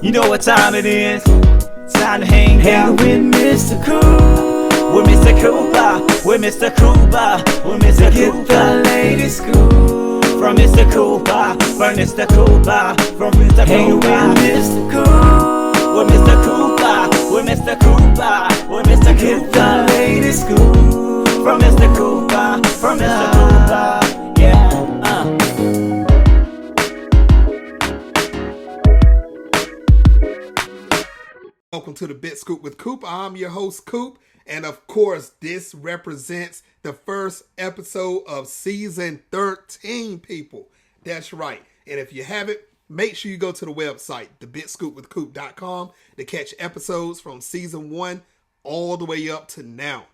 You know what time it is? Time to hang out with Mr. Coop. With Mr. Cooper, with Mr. Cooper, with Mr. Cooper. Get the latest scoop from Mr. Cooper, from Mr. Cooper, from Mr. Cooper. Hang with Mr. Coop, with Mr. Cooper, with Mr. Cooper, with Mr. Cooper. Get the latest scoop from Mr. Cooper, from Mr. Cooper. Yeah. Welcome to the Bit Scoop with Coop. I'm your host, Coop. And of course, this represents the first episode of season 13, people. That's right. And if you haven't, make sure you go to the website, thebitscoopwithcoop.com, to catch episodes from season 1 all the way up to now.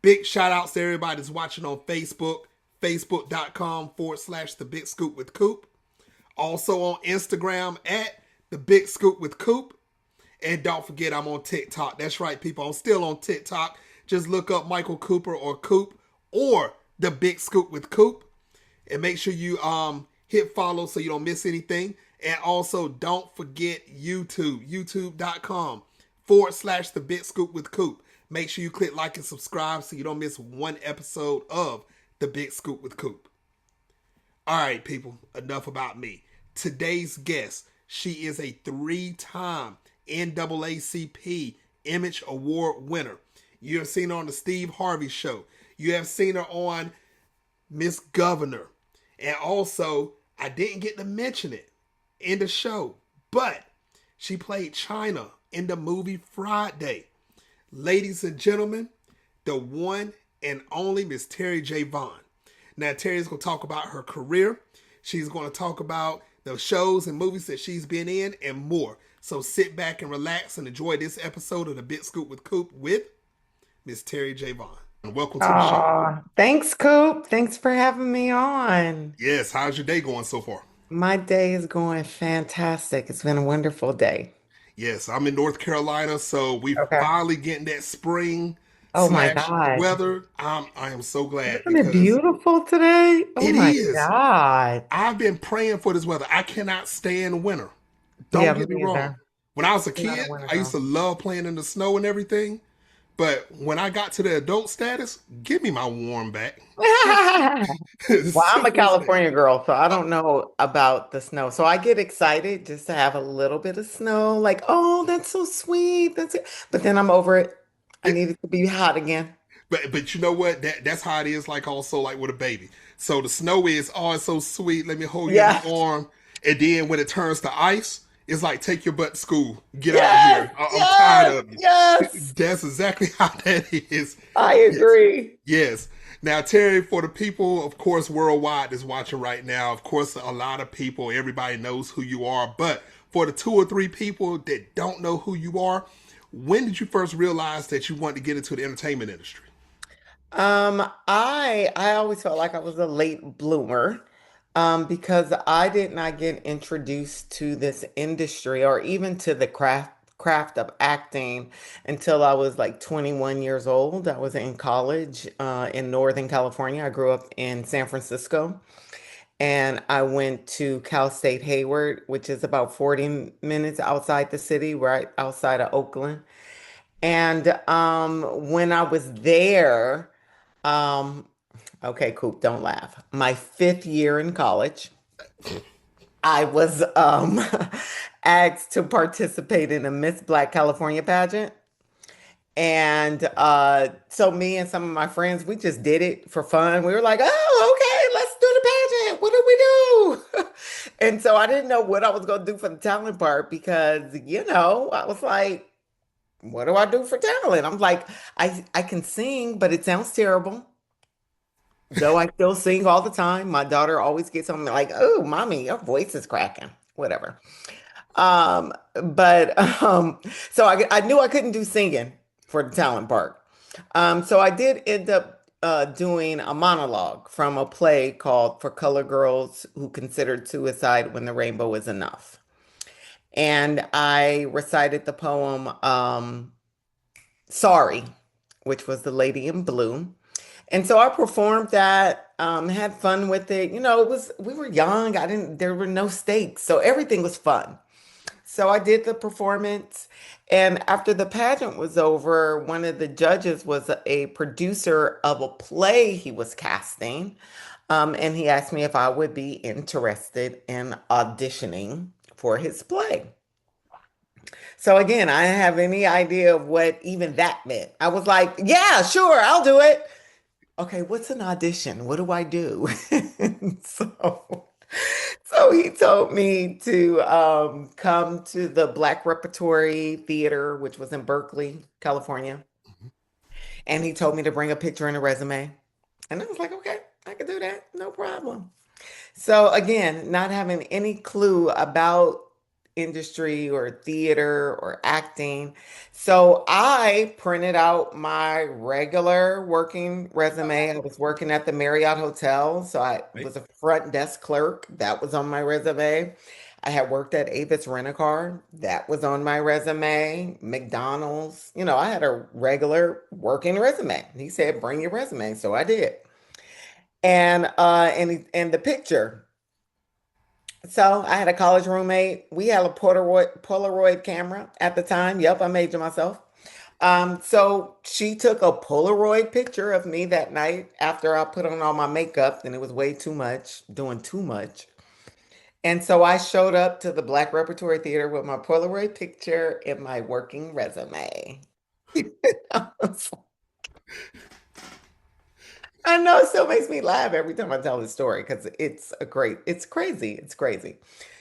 Big shout outs to everybody that's watching on Facebook, facebook.com/thebitscoopwithcoop. Also on Instagram at the Big Scoop with Coop. And don't forget, I'm on TikTok. That's right, people. I'm still on TikTok. Just look up Michael Cooper or Coop or the Big Scoop with Coop. And make sure you hit follow so you don't miss anything. And also, don't forget YouTube. YouTube.com/the Big Scoop with Coop. Make sure you click like and subscribe so you don't miss one episode of the Big Scoop with Coop. All right, people. Enough about me. Today's guest, she is a 3-time NAACP Image Award winner. You have seen her on the Steve Harvey Show. You have seen her on Miss Governor. And also, I didn't get to mention it in the show, but she played China in the movie Friday. Ladies and gentlemen, the one and only Miss Terri J. Vaughn. Now, Terry's going to talk about her career. She's going to talk about the shows and movies that she's been in and more. So sit back and relax and enjoy this episode of the Bit Scoop with Coop with Miss Terri J. Vaughn. And welcome to the show. Thanks, Coop. Thanks for having me on. Yes, how's your day going so far? My day is going fantastic. It's been a wonderful day. Yes, I'm in North Carolina, so we're Okay. finally getting that spring Oh my slash God. weather. I am so glad Isn't it beautiful today? Oh it my is. God. I've been praying for this weather. I cannot stand winter. Don't Yeah, get me me wrong. either. When I was a I'm not a kid, winter I used to girl. love playing in the snow and everything. But when I got to the adult status, give me my warm back. Well, I'm a Simple as that. California girl, so I Oh, don't know about the snow. So I get excited just to have a little bit of snow, like, oh, that's so sweet. That's it. But then I'm over it. I it- need it to be hot again. but you know what? That's how it is. Like also like with a baby. So the snow is it's so sweet. Let me hold you in Yeah. my arm. And then when it turns to ice, it's like take your butt to school. Get out of Yes, here. I'm tired yes, of it. yes. That's exactly how that is. I Yes. agree. Yes. Now, Terry, for the people, of course, worldwide that's watching right now, of course, a lot of people, everybody knows who you are. But for the 2 or 3 people that don't know who you are, when did you first realize that you wanted to get into the entertainment industry? I always felt like I was a late bloomer, because I did not get introduced to this industry or even to the craft of acting until I was like 21 years old. I was in college, in Northern California. I grew up in San Francisco, and I went to Cal State Hayward, which is about 40 minutes outside the city, right outside of Oakland. And when I was there, um, okay, Coop, don't laugh. My 5th year in college, I was asked to participate in a Miss Black California pageant. And so me and some of my friends, we just did it for fun. We were like, oh, okay, let's do the pageant. What do we do? And so I didn't know what I was going to do for the talent part because, I was like, what do I do for talent? I'm like, I can sing, but it sounds terrible. Though I still sing all the time. My daughter always gets on me like, oh, mommy, your voice is cracking. Whatever. But so I knew I couldn't do singing for the talent part. So I did end up doing a monologue from a play called For Color Girls Who Considered Suicide When the Rainbow Is Enough. And I recited the poem Sorry, which was the lady in blue. And so I performed that, had fun with it. We were young. There were no stakes. So everything was fun. So I did the performance, and after the pageant was over, one of the judges was a producer of a play he was casting. And he asked me if I would be interested in auditioning for his play. So again, I didn't have any idea of what even that meant. I was like, yeah, sure, I'll do it. Okay, what's an audition? What do I do? So, so he told me to come to the Black Repertory Theater, which was in Berkeley, California. And he told me to bring a picture and a resume. And I was like, okay, I can do that. No problem. So again, not having any clue about industry or theater or acting. So I printed out my regular working resume. I was working at the Marriott Hotel, so I Right. was a front desk clerk. That was on my resume. I had worked at Avis Rent-A-Car. That was on my resume. McDonald's. I had a regular working resume. He said, "Bring your resume." So I did. And the picture. So I had a college roommate. We had a Polaroid camera at the time. Yep, I made it myself. So she took a Polaroid picture of me that night after I put on all my makeup, and it was way too much, doing too much. And so I showed up to the Black Repertory Theater with my Polaroid picture and my working resume. I know it still makes me laugh every time I tell the story because it's crazy. It's crazy.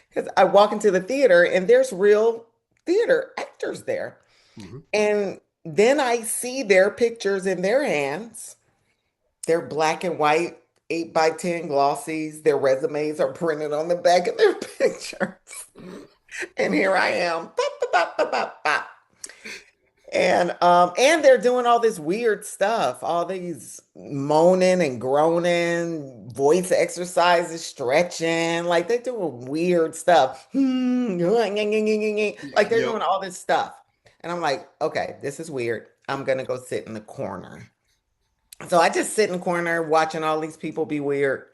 Because I walk into the theater and there's real theater actors there. Mhm. And then I see their pictures in their hands. They're black and white, 8 by 10 glossies. Their resumes are printed on the back of their pictures. And here I am. Bop, bop, bop, bop, bop, bop. And they're doing all this weird stuff, all these moaning and groaning, voice exercises, stretching, like they're doing weird stuff. Like they're Yep. doing all this stuff. And I'm like, okay, this is weird. I'm gonna go sit in the corner. So I just sit in the corner watching all these people be weird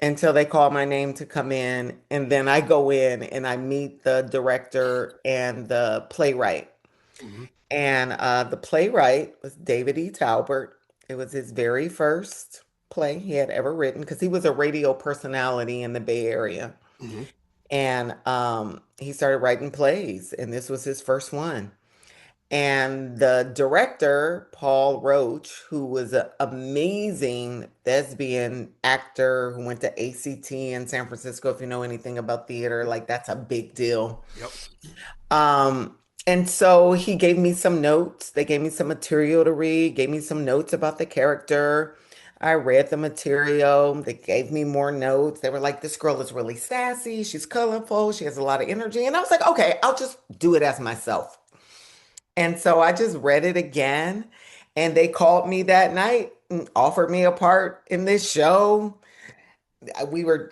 until they call my name to come in. And then I go in and I meet the director and the playwright. Mhm. And the playwright was David E. Talbert. It was his very first play he had ever written because he was a radio personality in the Bay Area. Mhm. And he started writing plays, and this was his first one. And the director, Paul Roach, who was an amazing thespian actor who went to ACT in San Francisco, if you know anything about theater, like that's a big deal. Yep. And so he gave me some notes. They gave me some material to read, gave me some notes about the character. I read the material. They gave me more notes. They were like, this girl is really sassy. She's colorful. She has a lot of energy. And I was like, okay, I'll just do it as myself. And so I just read it again. And they called me that night and offered me a part in this show. We were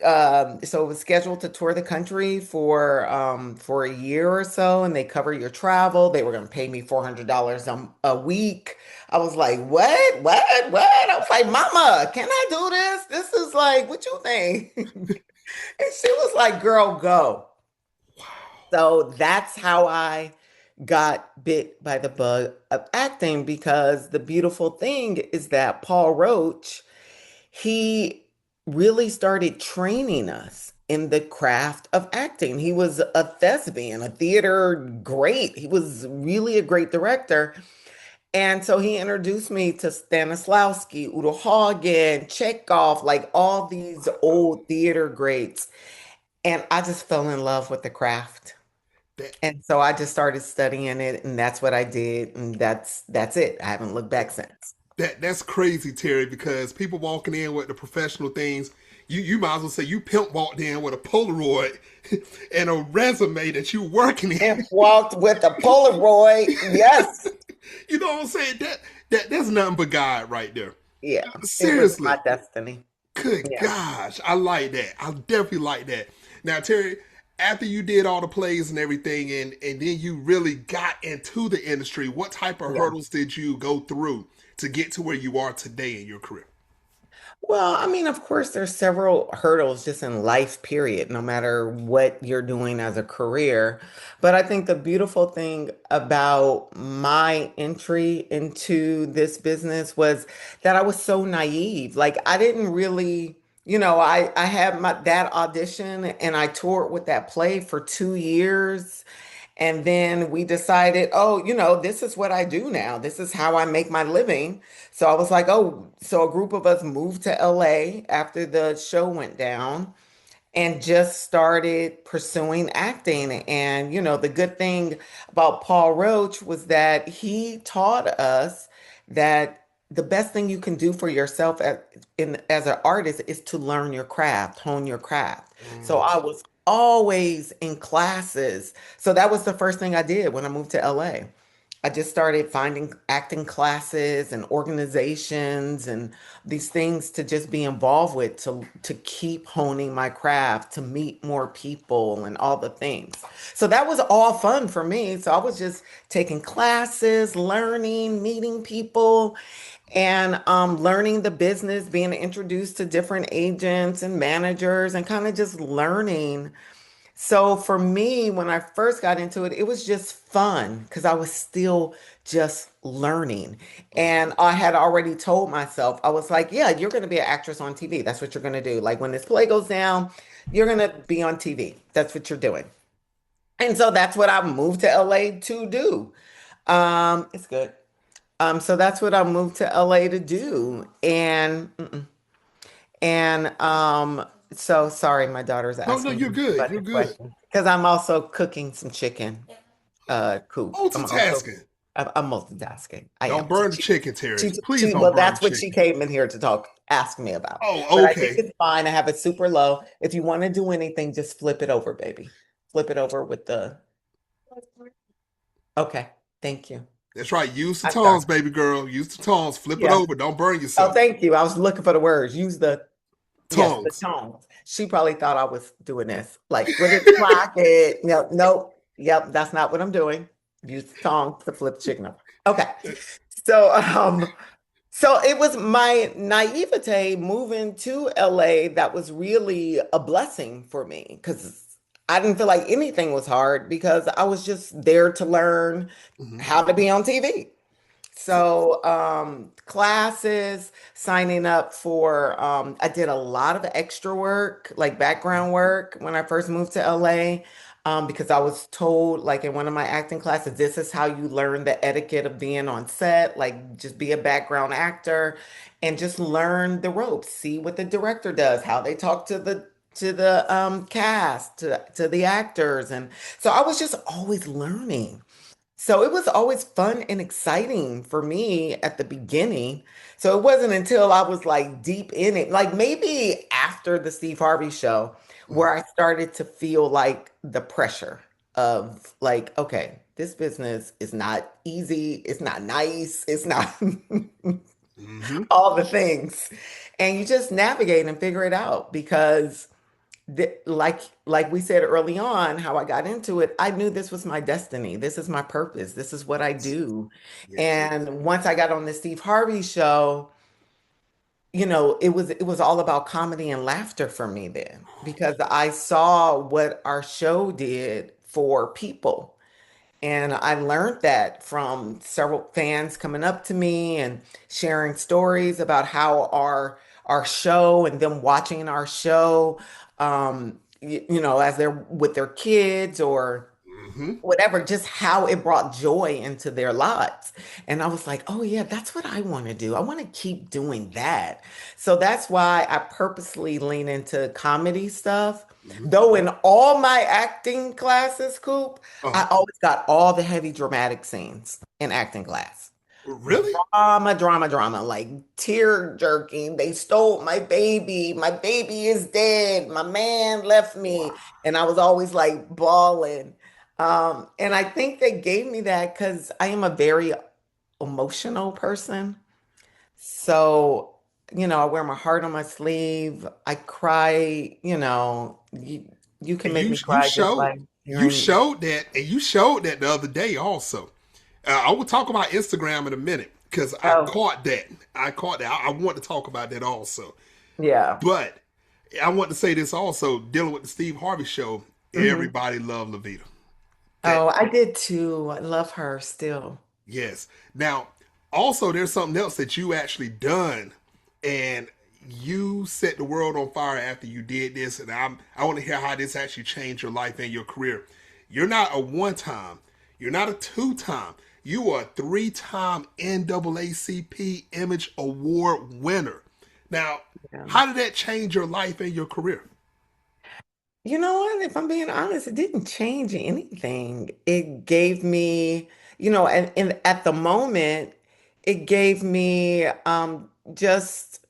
so it was scheduled to tour the country for a year or so, and they cover your travel. They were going to pay me $400 a week. I was like, what? I was like, Mama, can I do this? This is like, what you think? And she was like, girl, go. So that's how I got bit by the bug of acting, because the beautiful thing is that Paul Roach, he really started training us in the craft of acting. He was a thespian, a theater great. He was really a great director. And so he introduced me to Stanislavski, Udo Hagen, Chekhov, like all these old theater greats. And I just fell in love with the craft. That And so I just started studying it, and that's what I did, and that's it. I haven't looked back since. that's crazy, Terry, because people walking in with the professional things, you might as well say you pimp walked in with a Polaroid and a resume that you working in. And walked with a Polaroid. Yes. You know what I'm saying? That's nothing but God right there. Yeah. It was Seriously. my destiny. Good Yeah. gosh. I like that. I definitely like that. Now, Terry, after you did all the plays and everything and then you really got into the industry, what type of Yeah. hurdles did you go through to get to where you are today in your career? Well, I mean, of course, there's several hurdles just in life, period, no matter what you're doing as a career. But I think the beautiful thing about my entry into this business was that I was so naive. Like, I didn't really, I had that audition and I toured with that play for 2 years. And then we decided, oh, this is what I do now. This is how I make my living. So I was like, oh, so a group of us moved to LA after the show went down and just started pursuing acting. And, the good thing about Paul Roach was that he taught us that the best thing you can do for yourself as an artist is to learn your craft, hone your craft. So Mm. I was always in classes. So that was the first thing I did when I moved to LA. I just started finding acting classes and organizations and these things to just be involved with to keep honing my craft, to meet more people and all the things. So that was all fun for me. So I was just taking classes, learning, meeting people, and learning the business, being introduced to different agents and managers, and kind of just learning. So for me, when I first got into it, it was just fun because I was still just learning. And I had already told myself, I was like, yeah, you're going to be an actress on TV. That's what you're going to do. Like when this play goes down, you're going to be on TV. That's what you're doing. And so that's what I moved to LA to do. It's good. So that's what I moved to LA to do. And so sorry, my daughter's No, no, asking you're me a good. bunch You're of good. questions because I'm also cooking some chicken, Coop. Multitasking. I'm multitasking. I Don't am. burn the chicken, Terry. Please don't Well, burn the that's what she chicken. came in here to ask me about. But Oh, I think okay. it's fine. I have it super low. If you want to do anything, just flip it over, baby. Flip it over with the. Okay. Thank you. That's right. Use the I got tongs, baby girl. Use the tongs. Flip it Yeah. over. Don't burn Oh, yourself. thank you. I was looking for the words. Yes, the Tongs. tone. She probably thought I was doing this. Like, put it, clock it. Yep, nope. Yep, that's not what I'm doing. Use the tongue to flip the chicken over. Okay. So, so it was my naivete moving to LA that was really a blessing for me because I didn't feel like anything was hard because I was just there to learn Mhm. how to be on TV. So, classes, signing up for, I did a lot of extra work, like background work when I first moved to LA, because I was told, like in one of my acting classes, this is how you learn the etiquette of being on set, like just be a background actor and just learn the ropes, see what the director does, how they talk to the cast, to the actors. And so I was just always learning. So it was always fun and exciting for me at the beginning. So it wasn't until I was like deep in it, like maybe after the Steve Harvey show, Mhm. where I started to feel like the pressure of like, okay, this business is not easy, it's not nice, it's not Mhm. all the things. And you just navigate and figure it out because like we said early on, how I got into it, I knew this was my destiny. This is my purpose. This is what I do. Yes. And once I got on the Steve Harvey show, it was all about comedy and laughter for me then because I saw what our show did for people. And I learned that from several fans coming up to me and sharing stories about how our show and them watching our show, as they're with their kids or Mhm. whatever, just how it brought joy into their lives. And I was like, oh yeah, that's what I want to do. I want to keep doing that. So that's why I purposely lean into comedy stuff. Mhm. Though in all my acting classes, Coop, I Uh-huh. always got all the heavy dramatic scenes in acting class. Really? Drama, drama, drama, like tear jerking. They stole my baby. My baby is dead. My man left me. And I was always like bawling. And I think they gave me that because I am a very emotional person. So, I wear my heart on my sleeve. I cry, you can And make you me you cry just showed like you hearing. showed that, and you showed that the other day also. I will talk about Instagram in a minute because I Oh, caught that. I want to talk about that also. Yeah. But I want to say this also, dealing with the Steve Harvey Show, Hmm. everybody loved Levita. That Oh, I did too. I love her still. Yes. Now, also, there's something else that you actually done, and you set the world on fire after you did this. And I want to hear how this actually changed your life and your career. You're not a one time. You're not a two time. You are a three-time NAACP Image Award winner. Now, Yeah. how did that change your life and your career? You know what? If I'm being honest, it didn't change anything. It gave me, and at the moment, it gave me just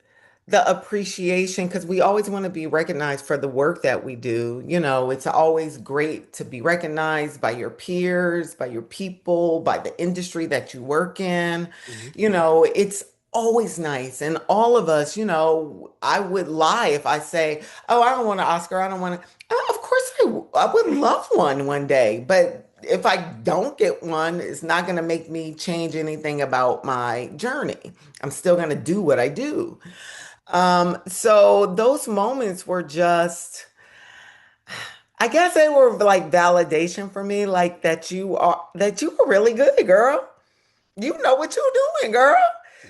the appreciation because we always want to be recognized for the work that we do. It's always great to be recognized by your peers, by your people, by the industry that you work in. Mhm. It's always nice. And all of us, I would lie if I say, oh, I don't want an Oscar. I don't want to. Of course, I would love one day. But if I don't get one, it's not going to make me change anything about my journey. I'm still going to do what I do. So those moments were just, I guess they were like validation for me, like that you were really good, girl. You know what you're doing, girl.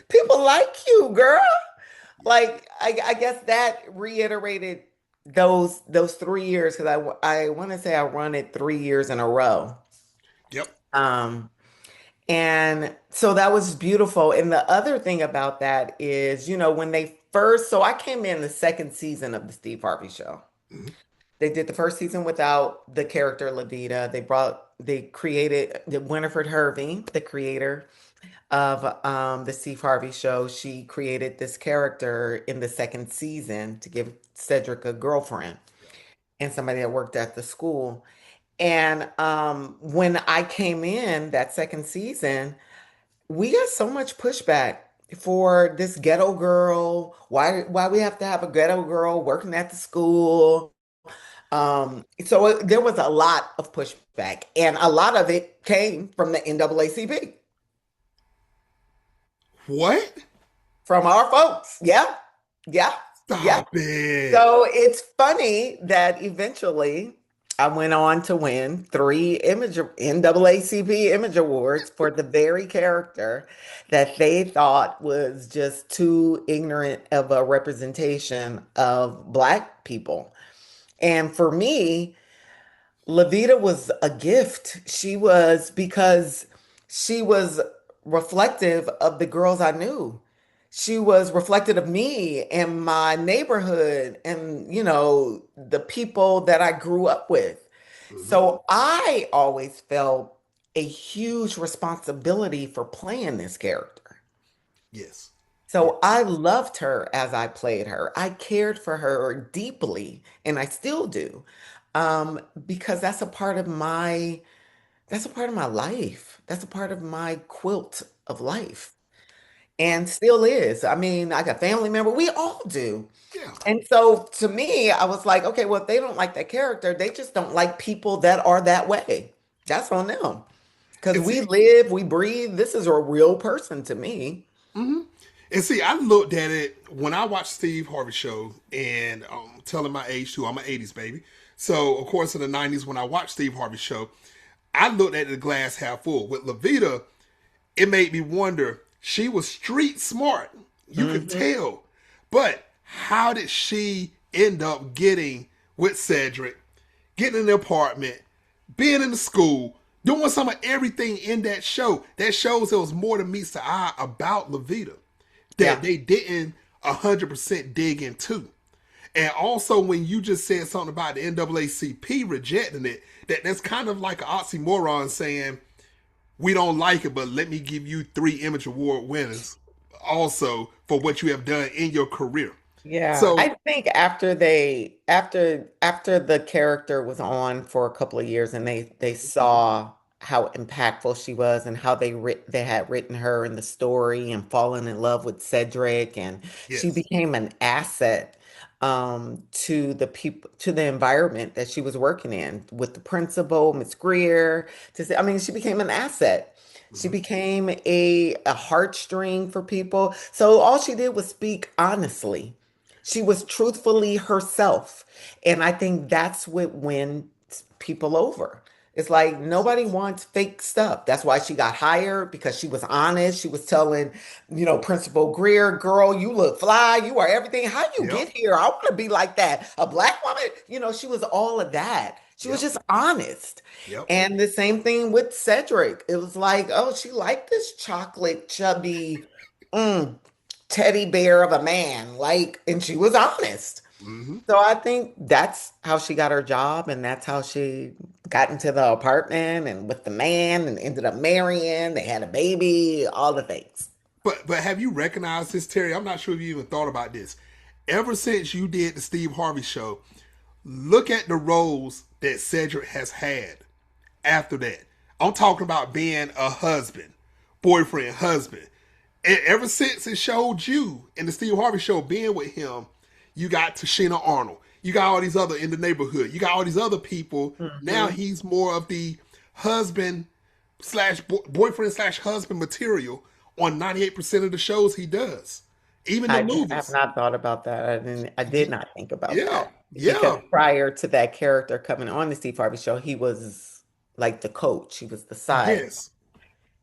People like you, girl. Like I guess that reiterated those 3 years because I want to say I run it 3 years in a row. Yep. Um, and so that was beautiful. And the other thing about that is, when they first, so I came in the second season of the Steve Harvey Show. Mhm. They did the first season without the character Levita. They created Winifred Hervey, the creator of the Steve Harvey Show. She created this character in the second season to give Cedric a girlfriend and somebody that worked at the school. And when I came in that second season, we got so much pushback for this ghetto girl. Why we have to have a ghetto girl working at the school? So there was a lot of pushback, and a lot of it came from the NAACP, What? from our folks. Yeah, yeah, yeah. Stop it. So it's funny that eventually I went on to win three NAACP Image Awards for the very character that they thought was just too ignorant of a representation of Black people. And for me, Levita was a gift. She was because she was reflective of the girls I knew. She was reflective of me and my neighborhood and, the people that I grew up with. Mhm. So I always felt a huge responsibility for playing this character. Yes. So I loved her as I played her. I cared for her deeply, and I still do, because that's a part of my life. That's a part of my quilt of life, and still is. I mean, I got family member. We all do. Yeah. And so to me, I was like, okay, well, if they don't like that character, they just don't like people that are that way. That's on them. Because And we see, live, we breathe. This is a real person to me. mhm. And see, I looked at it when I watched Steve Harvey Show, and telling my age too. I'm an '80s baby, so of course in the '90s when I watched Steve Harvey Show, I looked at the glass half full. With Levita, it made me wonder. She was street smart, you could Hmm. tell, but how did she end up getting with Cedric, getting in the apartment, being in the school, doing some of everything in that show? That shows there was more than meets the eye about Levita that Yeah. they didn't 100% dig into. And also, when you just said something about the NAACP rejecting it, that's kind of like an oxymoron saying, we don't like it, but let me give you three Image Award winners also for what you have done in your career. Yeah, So, I think after the character was on for a couple of years and they saw how impactful she was and how they had written her in the story and fallen in love with Cedric, and she yes. became an asset to the people, to the environment that she was working in with the principal, Miss Greer. To say, I mean, she became an asset. She Mhm. became a heartstring for people. So all she did was speak honestly. She was truthfully herself. And I think that's what wins people over. It's like nobody wants fake stuff. That's why she got hired because she was honest. She was telling, Principal Greer, girl, you look fly. You are everything. How you Yep. get here? I want to be like that. A black woman, she was all of that. She was Yep. just honest. Yep. And the same thing with Cedric. It was like, oh, she liked this chocolate, chubby, mm, teddy bear of a man. And she was honest. Hmm. So I think that's how she got her job, and that's how she got into the apartment and with the man and ended up marrying. They had a baby, all the things. But have you recognized this, Terry? I'm not sure if you even thought about this. Ever since you did the Steve Harvey Show, look at the roles that Cedric has had after that. I'm talking about being a husband, boyfriend, husband. And ever since it showed you in the Steve Harvey Show being with him, you got Tashina Arnold. You got all these other in the neighborhood. You got all these other people. Now Hmm. he's more of the husband slash boyfriend slash husband material on 98% of the shows he does, even the I have movies. not thought about that. I did not think about Yeah, that because yeah, prior to that character coming on the Steve Harvey show, he was like the coach. He was the side. yes.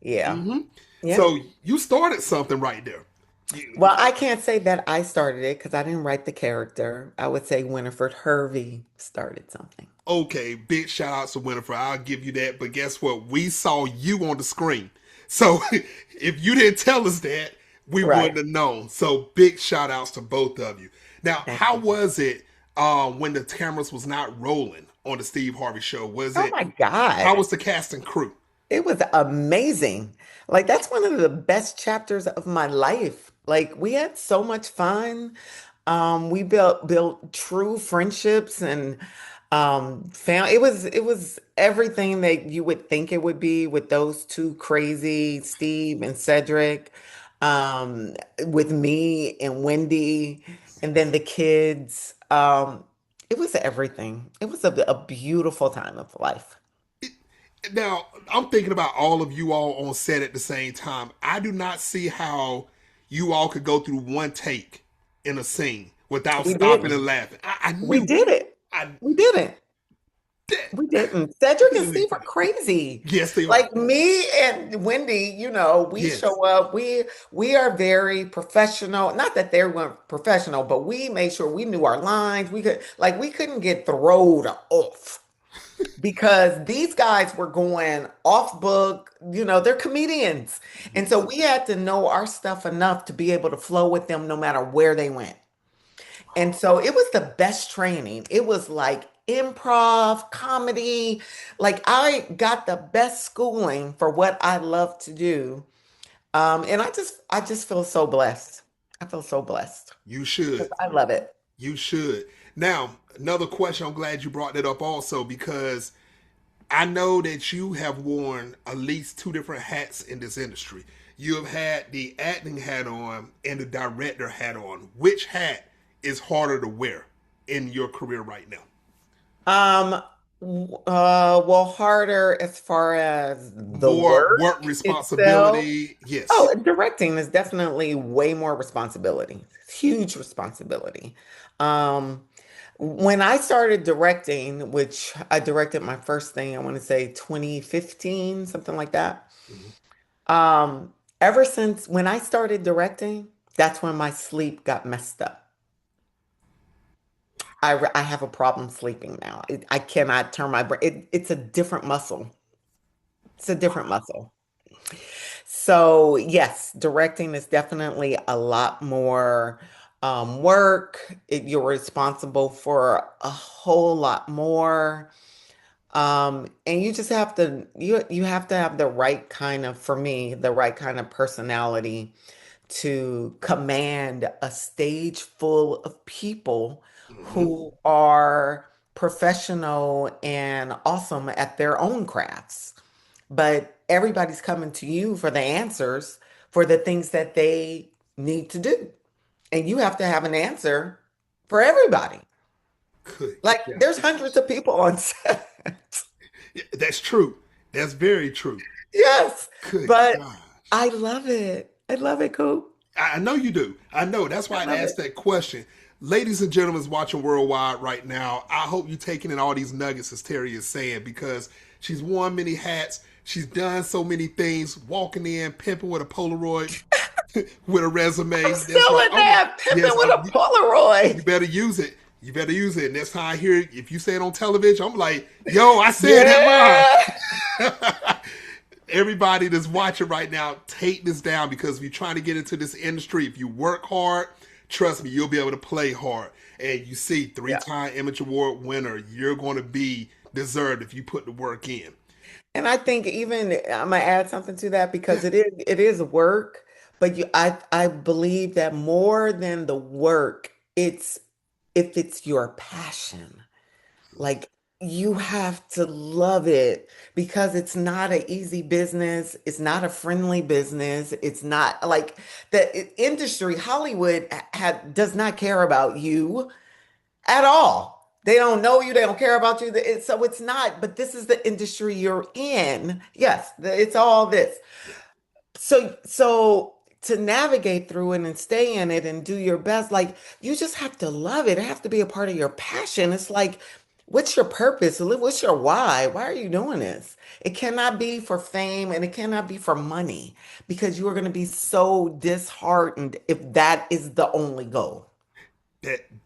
Yeah. Hmm. Yeah. So you started something right there. You, Well, I can't say that I started it because I didn't write the character. I would say Winifred Hervey started something. okay, big shout outs to Winifred. I'll give you that. But guess what? We saw you on the screen. So if you didn't tell us that, we Right. wouldn't have known. So big shout outs to both of you. Now, Thank how you. was it when the cameras was not rolling on the Steve Harvey Show? Was Oh it, my how God. was the cast and crew? It was amazing. Like that's one of the best chapters of my life. Like we had so much fun. We built true friendships and found it was everything that you would think it would be with those two crazy Steve and Cedric, with me and Wendy, and then the kids. It was everything. It was a beautiful time of life. Now, I'm thinking about all of you all on set at the same time. I do not see how you all could go through one take in a scene without We stopping didn't. and laughing. I We knew did it. I We didn't. did. We didn't. Cedric and Steve are crazy. Yes, they are. Like me and Wendy, we Yes. show up. We are very professional. Not that they weren't professional, but we made sure we knew our lines. We couldn't get thrown off because these guys were going off book. They're comedians. And so we had to know our stuff enough to be able to flow with them no matter where they went. And so it was the best training. It was like improv, comedy. Like I got the best schooling for what I love to do. And I just feel so blessed. I feel so blessed. You should. I love it. You should. Now, another question. I'm glad you brought that up also because I know that you have worn at least two different hats in this industry. You have had the acting hat on and the director hat on. Which hat is harder to wear in your career right now? Um, well, harder as far as the More work work itself. responsibility. Yes. Oh, directing is definitely way more responsibility. Huge responsibility. Um, when I started directing, which I directed my first thing, I want to say 2015, something like that. Mhm. Ever since when I started directing, that's when my sleep got messed up. I have a problem sleeping now. I cannot turn my brain. It's a different muscle. It's a different muscle. So, yes, directing is definitely a lot more work. You're responsible for a whole lot more. And you just have to you have to have the right kind of, for me, the right kind of personality to command a stage full of people Mhm. who are professional and awesome at their own crafts. But everybody's coming to you for the answers for the things that they need to do. And you have to have an answer for everybody. Good Like there's hundreds gosh. of people on set. Yeah, that's true. That's very true. Yes, Good but gosh. I love it. I love it, Coop. I know you do. I know. That's I why I love asked it. that question. ladies and gentlemen watching worldwide right now, I hope you're taking in all these nuggets as Terri is saying, because she's worn many hats. She's done so many things, walking in, pimping with a Polaroid, with a resume. I'm That's still right. in there pimping Yes, with a you Polaroid. better use it. You better use it. Next time I hear it, if you say it on television, I'm like, yo, I said Yeah. that line. Everybody that's watching right now, take this down, because if you're trying to get into this industry, if you work hard, trust me, you'll be able to play hard. And you see, Yeah. three-time Image Award winner, you're going to be deserved if you put the work in. And I think even I'm gonna add something to that Yeah, because it is work, but I believe that more than the work, it's if it's your passion. Like you have to love it because it's not an easy business. It's not a friendly business. It's not like industry, Hollywood does not care about you at all. They don't know you. They don't care about you. So it's not, but this is the industry you're in. Yes, it's all this. yeah, So to navigate through it and stay in it and do your best, like you just have to love it. It has to be a part of your passion. It's like, what's your purpose? What's your why? Why are you doing this? It cannot be for fame and it cannot be for money because you are going to be so disheartened if that is the only goal.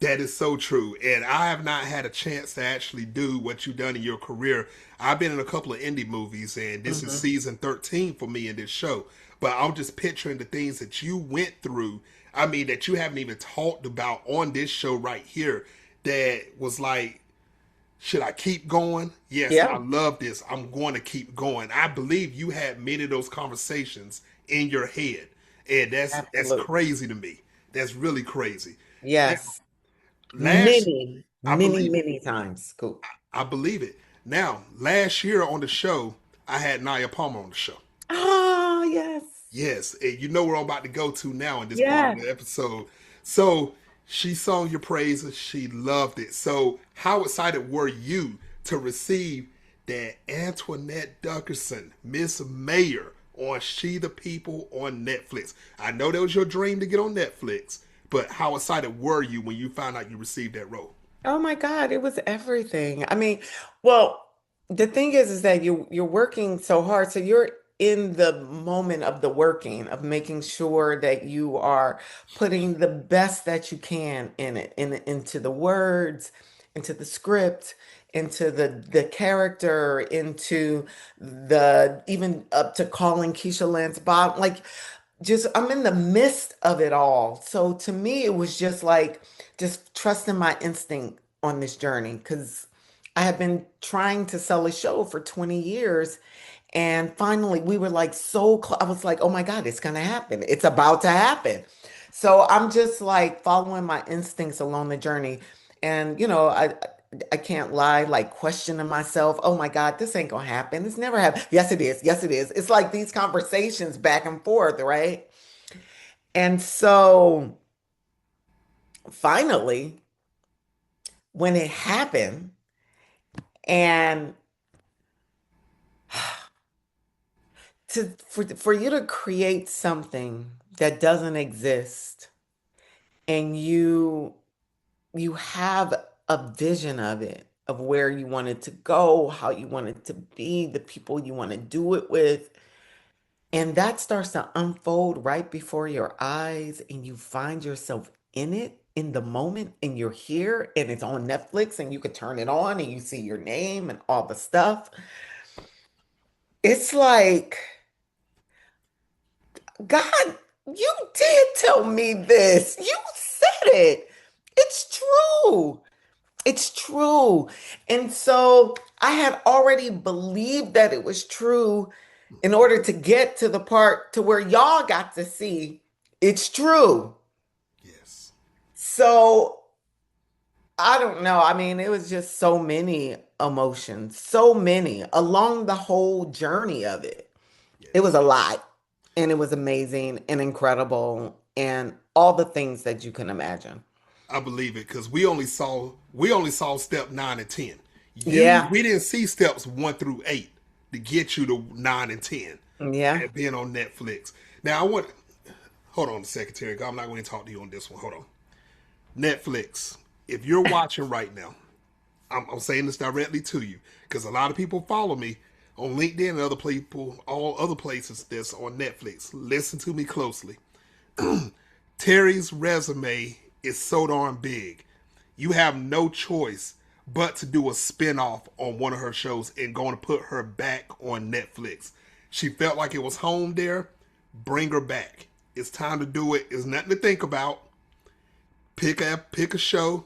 that is so true. And I have not had a chance to actually do what you've done in your career. I've been in a couple of indie movies, and this is Mhm. season 13 for me in this show. But I'm just picturing the things that you went through. I mean, that you haven't even talked about on this show right here. That was like, should I keep going? Yes, I Yeah, love this. I'm going to keep going. I believe you had many of those conversations in your head, and that's absolutely. crazy to me. That's really crazy. Now, Yes. last Many, I many, believe it. many times. Cool. I believe it. Now, last year on the show, I had Naya Palmer on the show. Oh, yes. Yes, and you know where I'm about to go to now in this part of Yes. the episode. So she sung your praises. She loved it. So how excited were you to receive that Antoinette Duckerson, Miss Mayor, on She the People on Netflix? I know that was your dream to get on Netflix, but how excited were you when you found out you received that role? Oh my God, it was everything. I mean, well, the thing is that you're working so hard, so you're in the moment of the working, of making sure that you are putting the best that you can in it, into the words, into the script, into the character, into the even up to calling Keisha Lance Bob. Like just I'm in the midst of it all. So to me, it was just like just trusting my instinct on this journey because I have been trying to sell a show for 20 years. And finally, we were like so close. I was like, oh my God, it's going to happen. It's about to happen. So I'm just like following my instincts along the journey. And, I can't lie, like questioning myself. Oh my God, this ain't gonna happen. It's never happened. Yes, it is. Yes, it is. It's like these conversations back and forth, right? And so finally, when it happened, and for you to create something that doesn't exist, and you have a vision of it, of where you want it to go, how you want it to be, the people you want to do it with, and that starts to unfold right before your eyes, and you find yourself in it in the moment, and you're here, and it's on Netflix, and you could turn it on, and you see your name and all the stuff. It's like, God, you did tell me this. You said it. It's true. It's true. And so I had already believed that it was true in order to get to the part to where y'all got to see it's true. Yes. So I don't know. I mean, it was just so many emotions, so many along the whole journey of it. It was Yes. a lot, and it was amazing and incredible and all the things that you can imagine. I believe it, because we only saw step 9 and 10. Yeah. We didn't see steps 1 through 8 to get you to 9 and 10 Yeah. and being on Netflix. Now I want hold on, Secretary. I'm not going to talk to you on this one. Hold on. Netflix, if you're watching right now, I'm saying this directly to you because a lot of people follow me on LinkedIn and other people, all other places that's on Netflix. Listen to me closely. Terri's resume is so darn big. You have no choice but to do a spinoff on one of her shows and going to put her back on Netflix. She felt like it was home there. Bring her back. It's time to do it. It's nothing to think about. Pick a show,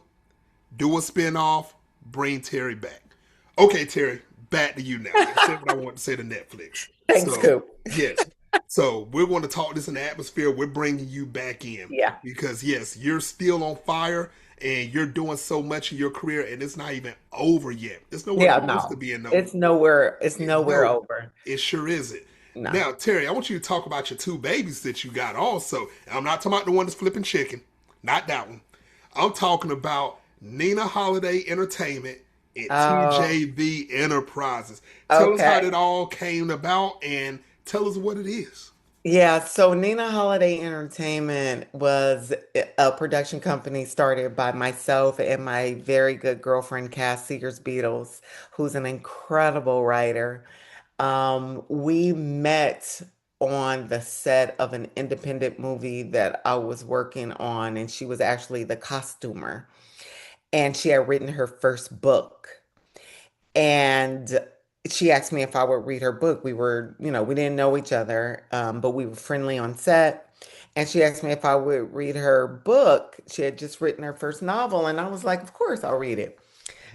do a spinoff, bring Terri back. Okay, Terri, back to you now. I said what I want to say to Netflix. Thanks, So, Coop. yes. So, we're going to talk this in the atmosphere. We're bringing you back in. Yeah. Because, yes, you're still on fire and you're doing so much in your career and it's not even over yet. It's nowhere Yeah, close to no. being over. It's nowhere No, over. it sure isn't. No. Now, Terri, I want you to talk about your two babies that you got also. I'm not talking about the one that's flipping chicken. Not that one. I'm talking about Nina Holiday Entertainment and Oh, TJV Enterprises. Tell us how okay. it all came about and tell us what it is. Yeah, so Nina Holiday Entertainment was a production company started by myself and my very good girlfriend, Cass Seegers Beatles, who's an incredible writer. We met on the set of an independent movie that I was working on, and she was actually the costumer. And she had written her first book. And she asked me if I would read her book. We didn't know each other, but we were friendly on set. And she asked me if I would read her book. She had just written her first novel, and I was like, of course, I'll read it.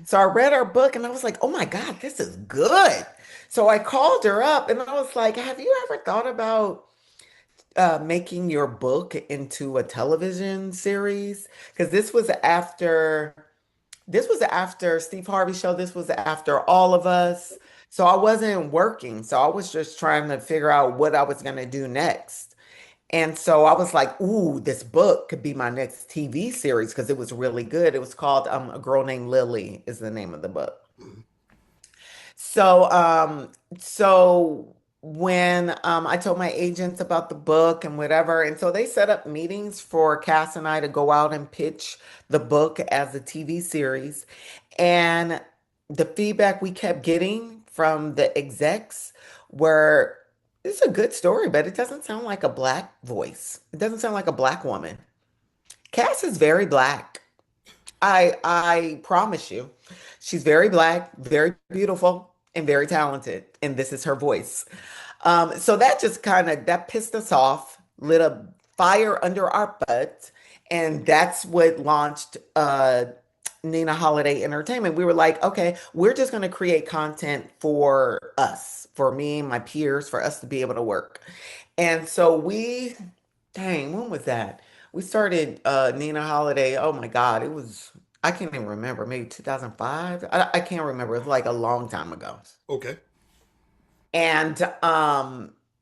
So I read her book, and I was like, oh my God, this is good. So I called her up, and I was like, have you ever thought about making your book into a television series? Because this was after Steve Harvey Show. This was after All of Us. So I wasn't working. So I was just trying to figure out what I was going to do next. And so I was like, ooh, this book could be my next TV series because it was really good. It was called A Girl Named Lily is the name of the book. So, so when I told my agents about the book and whatever, and so they set up meetings for Cass and I to go out and pitch the book as a TV series. And the feedback we kept getting from the execs were, it's a good story, but it doesn't sound like a black voice. It doesn't sound like a black woman. Cass is very black. I promise you. She's very black, very beautiful, and very talented, and this is her voice. So that just kind of that pissed us off, lit a fire under our butt, and that's what launched Nina Holiday Entertainment. We were like, okay, we're just going to create content for us, for me and my peers, for us to be able to work. And so dang, when was that? We started Nina Holiday. Oh my God, I can't even remember, maybe 2005. I can't remember. It was like a long time ago. Okay. And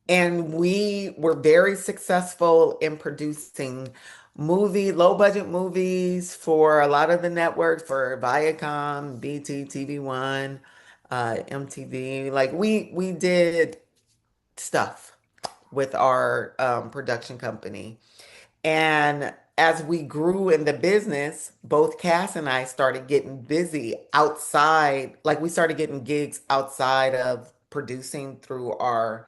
and we were very successful in producing low budget movies for a lot of the networks, for Viacom, BT, TV1, MTV. Like we did stuff with our production company. And as we grew in the business, both Cass and I started getting busy outside. Like we started getting gigs outside of producing through our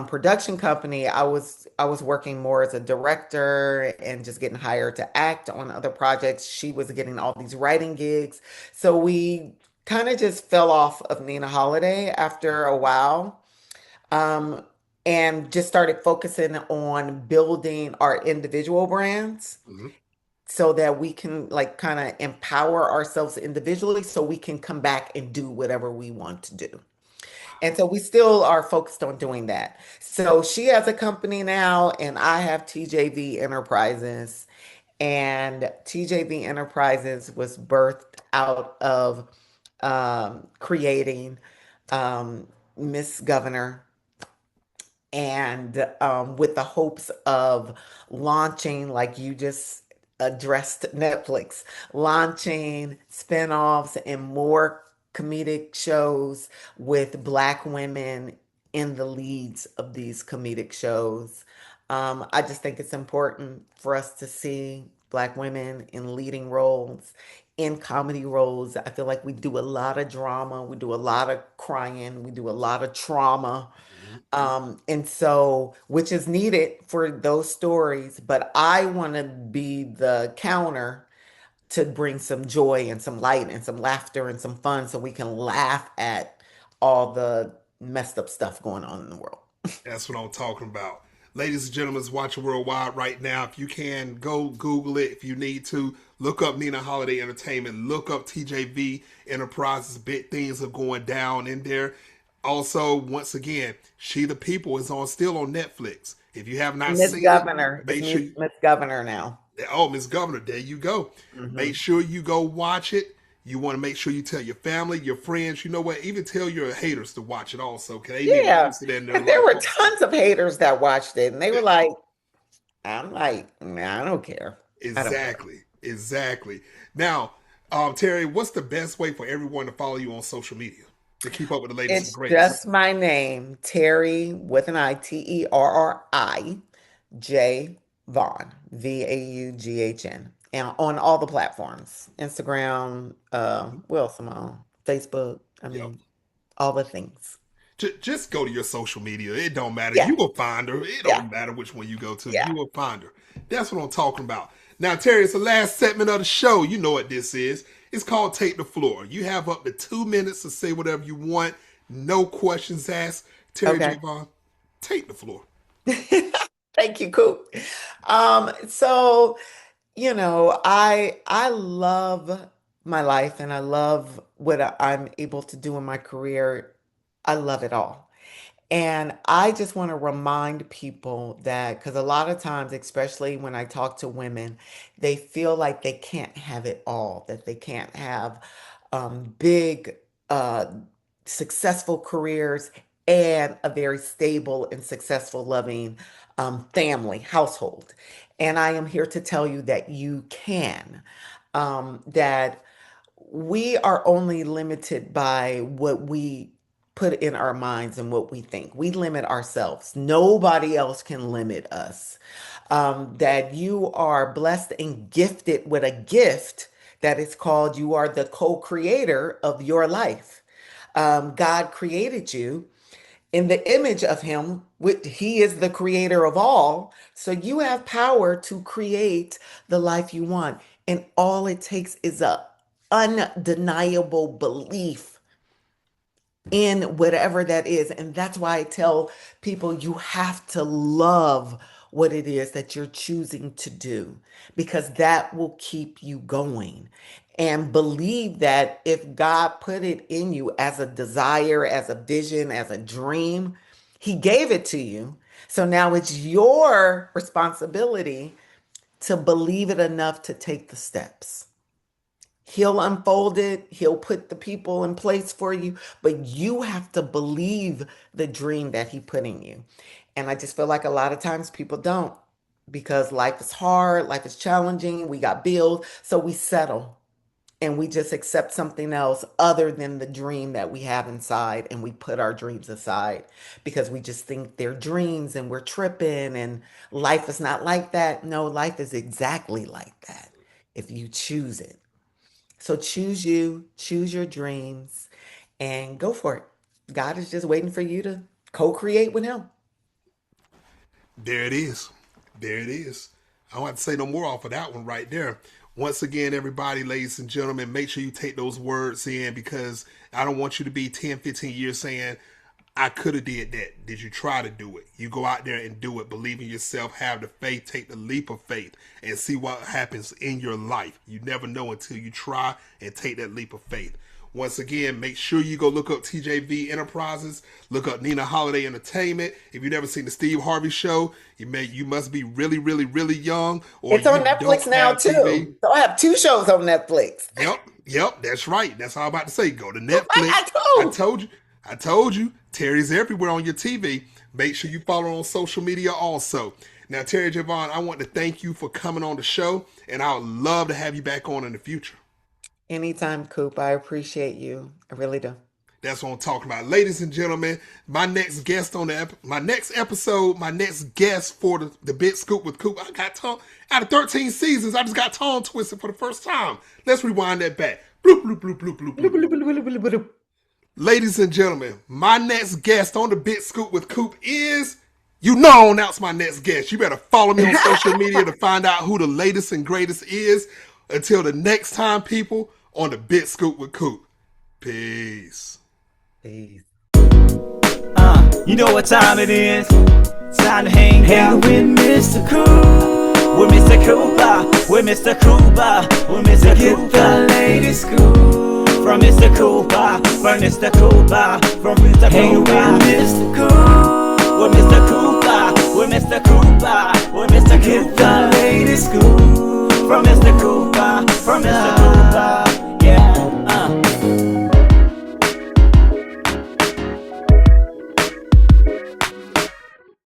production company. I was working more as a director and just getting hired to act on other projects. She was getting all these writing gigs. So we kind of just fell off of Nina Holiday after a while. Um, and just started focusing on building our individual brands Hmm. so that we can like kind of empower ourselves individually so we can come back and do whatever we want to do. And so we still are focused on doing that. So she has a company now, and I have TJV Enterprises. And TJV Enterprises was birthed out of creating Miss Governor and with the hopes of launching, like you just addressed Netflix, launching spinoffs and more comedic shows with Black women in the leads of these comedic shows. I just think it's important for us to see Black women in leading roles, in comedy roles. I feel like we do a lot of drama, we do a lot of crying, we do a lot of trauma. Mhm. And so, which is needed for those stories, but I want to be the counter to bring some joy and some light and some laughter and some fun so we can laugh at all the messed up stuff going on in the world. That's what I'm talking about. Ladies and gentlemen, watching worldwide right now. If you can, go Google it. If you need to, look up Nina Holiday Entertainment. Look up TJV Enterprises. Big things are going down in there. Also, once again, She the People is on still on Netflix. If you have not Miss seen it, Governor. It's make sure. Miss Governor now. Oh, Miss Governor, there you go. Make Hmm. sure you go watch it. You want to make sure you tell your family, your friends, you know what, even tell your haters to watch it also, because they need to Yeah. boost it in their And there life were also. tons of haters that watched it and they were like, I'm like, nah, I don't care. I don't care. Exactly. Exactly. Now, Terry, what's the best way for everyone to follow you on social media to keep up with the latest and It's greatest? just my name, Terry with an I, Terri J Vaughn, Vaughn, and on all the platforms, Instagram, what else am I on? Facebook. I Yep. mean, all the things. Just go to your social media. It don't matter. Yeah, You will find her. It yeah, don't matter which one you go to. yeah. You will find her. That's what I'm talking about. Now, Terry, it's the last segment of the show. You know what this is. It's called Take the Floor. You have up to 2 minutes to say whatever you want. No questions asked. Terry Okay. Javon, take the floor. Thank you, Coop. So I love my life and I love what I'm able to do in my career. I love it all. And I just want to remind people that because a lot of times, especially when I talk to women, they feel like they can't have it all, that they can't have big, uh, successful careers and a very stable and successful, loving family, household. And I am here to tell you that you can, that we are only limited by what we put in our minds and what we think. We limit ourselves. Nobody else can limit us. That you are blessed and gifted with a gift that is called you are the co creator of your life. God created you in the image of him, which he is the creator of all. So you have power to create the life you want. And all it takes is a undeniable belief in whatever that is. And that's why I tell people you have to love what it is that you're choosing to do because that will keep you going. And believe that if God put it in you as a desire, as a vision, as a dream, He gave it to you. So now it's your responsibility to believe it enough to take the steps. He'll unfold it, he'll put the people in place for you, but you have to believe the dream that he put in you. And I just feel like a lot of times people don't because life is hard, life is challenging, we got bills, so we settle and we just accept something else other than the dream that we have inside and we put our dreams aside because we just think they're dreams and we're tripping and life is not like that. No, life is exactly like that if you choose it. So choose you, choose your dreams, and go for it. God is just waiting for you to co create with Him. There it is. There it is. I don't have to say no more off of that one right there. Once again, everybody, ladies and gentlemen, make sure you take those words in because I don't want you to be 10, 15 years saying, I could have did that. Did you try to do it? You go out there and do it. Believe in yourself. Have the faith. Take the leap of faith and see what happens in your life. You never know until you try and take that leap of faith. Once again, make sure you go look up TJV Enterprises, look up Nina Holiday Entertainment. If you've never seen the Steve Harvey Show, you must be really, really, really young, or It's on you Netflix don't now, have TV. too. So I have two shows on Netflix. Yep, that's right. That's all I'm about to say. Go to I Netflix. got I two. told you. I told you. Terry's everywhere on your TV. Make sure you follow on social media also. Now, Terry Javon, I want to thank you for coming on the show, and I would love to have you back on in the future. Anytime, Coop. I appreciate you. I really do. That's what I'm talking about. Ladies and gentlemen, my next guest on my next guest for the Big Scoop with Coop. I got tongue out of 13 seasons. I just got tongue twisted for the first time. Let's rewind that back. Bloop, bloop, bloop, bloop, bloop, bloop, bloop, bloop. Ladies and gentlemen, my next guest on the Big Scoop with Coop is, I'll announce my next guest. You better follow me on social media to find out who the latest and greatest is. Until the next time, people, on the Big Scoop with Coop. Peace. Peace. You know what time it is? Time to hang out with Mr. Coop. With Mr. Cooper, with Mr. Cooper, with Mr. Cooper. Get the latest scoop from Mr. Cooper, from Mr. Cooper, from Mr. Cooper. Hang with Mr. Coop, with Mr. Cooper, with Mr. Cooper, with Mr. Cooper. Get the latest scoop from Mr. Cooper, from Mr. Cooper.